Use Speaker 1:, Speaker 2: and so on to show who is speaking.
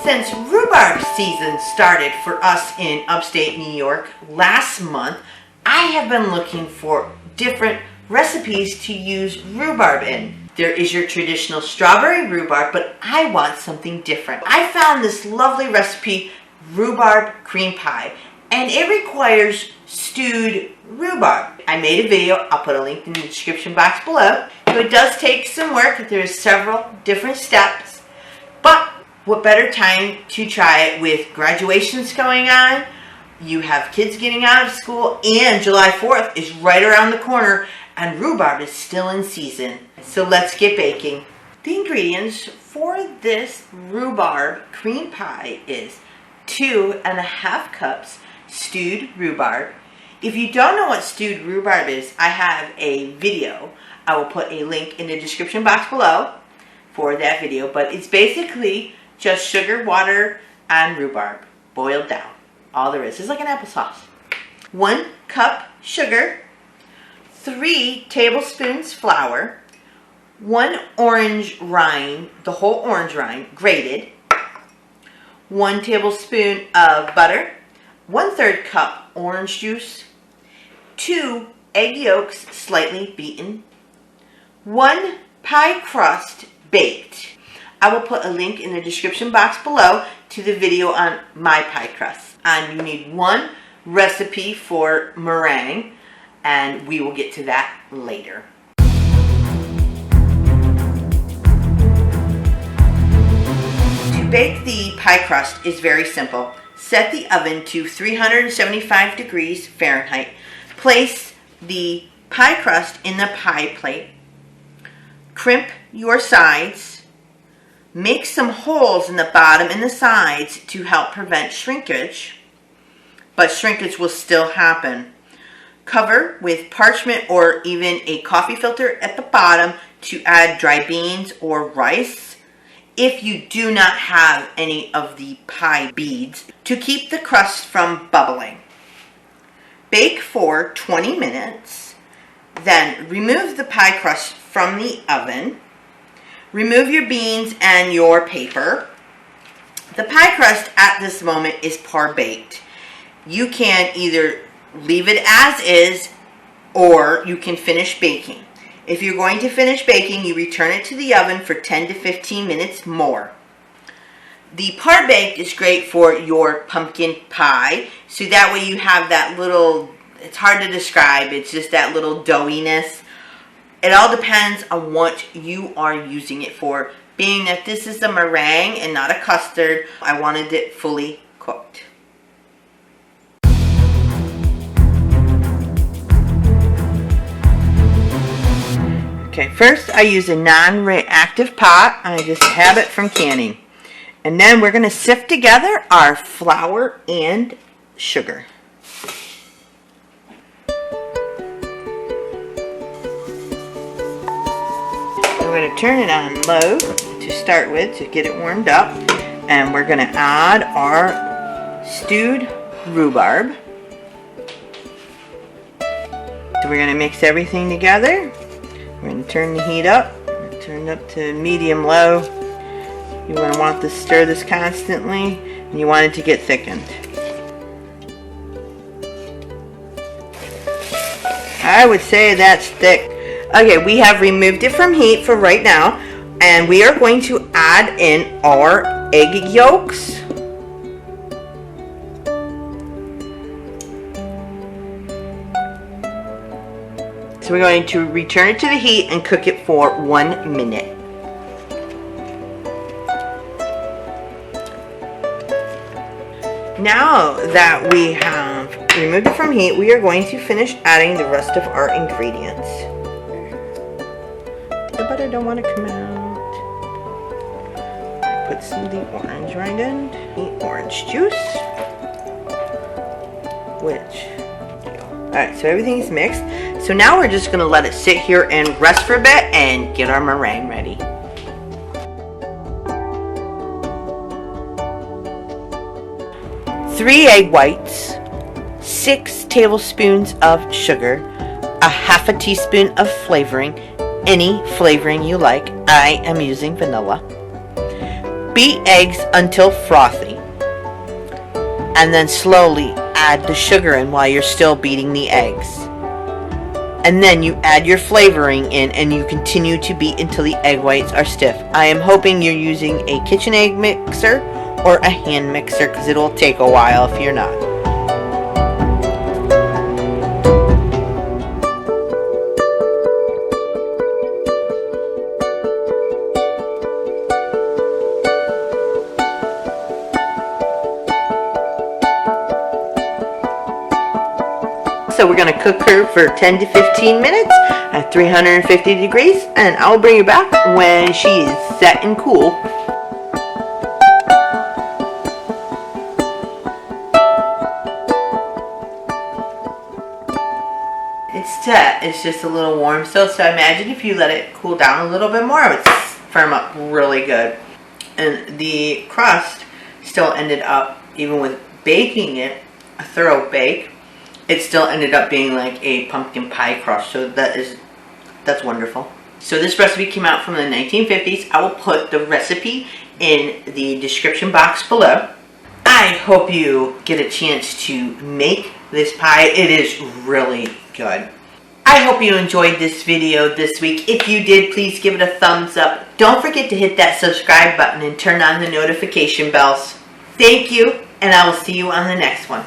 Speaker 1: Since rhubarb season started for us in upstate New York last month, I have been looking for different recipes to use rhubarb in. There is your traditional strawberry rhubarb, but I want something different. I found this lovely recipe, Rhubarb Cream Pie, and it requires stewed rhubarb. I made a video, I'll put a link in the description box below. So it does take some work, there's several different steps, but what better time to try it with graduations going on, you have kids getting out of school, and July 4th is right around the corner, and rhubarb is still in season. So let's get baking. The ingredients for this rhubarb cream pie is 2.5 cups stewed rhubarb. If you don't know what stewed rhubarb is, I have a video. I will put a link in the description box below for that video, but it's basically just sugar, water, and rhubarb boiled down. All there is. It's like an applesauce. 1 cup sugar, 3 tablespoons flour, 1 orange rind, the whole orange rind, grated, 1 tablespoon of butter, 1/3 cup orange juice, 2 egg yolks slightly beaten, 1 pie crust baked. I will put a link in the description box below to the video on my pie crust. And you need 1 recipe for meringue, and we will get to that later. To bake the pie crust is very simple. Set the oven to 375 degrees Fahrenheit. Place the pie crust in the pie plate. Crimp your sides. Make some holes in the bottom and the sides to help prevent shrinkage, but shrinkage will still happen. Cover with parchment or even a coffee filter at the bottom to add dry beans or rice if you do not have any of the pie beads to keep the crust from bubbling. Bake for 20 minutes, then remove the pie crust from the oven. Remove your beans and your paper. The pie crust at this moment is par baked. You can either leave it as is or you can finish baking. If you're going to finish baking, you return it to the oven for 10 to 15 minutes more. The par baked is great for your pumpkin pie, so that way you have that little, it's hard to describe, it's just that little doughiness. It all depends on what you are using it for. Being that this is a meringue and not a custard, I wanted it fully cooked. Okay, first I use a non-reactive pot. I just have it from canning. And then we're going to sift together our flour and sugar. We're going to turn it on low to start with to get it warmed up, and we're going to add our stewed rhubarb. So we're going to mix everything together. We're going to turn the heat up, turn it up to medium low. You want to stir this constantly, and you want it to get thickened. I would say that's thick. Okay, we have removed it from heat for right now, and we are going to add in our egg yolks. So we're going to return it to the heat and cook it for 1 minute. Now that we have removed it from heat, we are going to finish adding the rest of our ingredients. The butter don't want to come out. Put some of the orange rind in, the orange juice, alright, so everything's mixed. So now we're just going to let it sit here and rest for a bit and get our meringue ready. 3 egg whites, 6 tablespoons of sugar, a half a teaspoon of flavoring, any flavoring you like. I am using vanilla. Beat eggs until frothy, and then slowly add the sugar in while you're still beating the eggs. And then you add your flavoring in, and you continue to beat until the egg whites are stiff. I am hoping you're using a kitchen egg mixer or a hand mixer, because it'll take a while if you're not. So we're going to cook her for 10 to 15 minutes at 350 degrees, and I'll bring you back when she is set and cool. It's set, it's just a little warm still, so imagine if you let it cool down a little bit more, it would firm up really good. And the crust still ended up, even with baking it, a thorough bake, it still ended up being like a pumpkin pie crust, so that's wonderful. So this recipe came out from the 1950s. I will put the recipe in the description box below. I hope you get a chance to make this pie. It is really good. I hope you enjoyed this video this week. If you did, please give it a thumbs up. Don't forget to hit that subscribe button and turn on the notification bells. Thank you, and I will see you on the next one.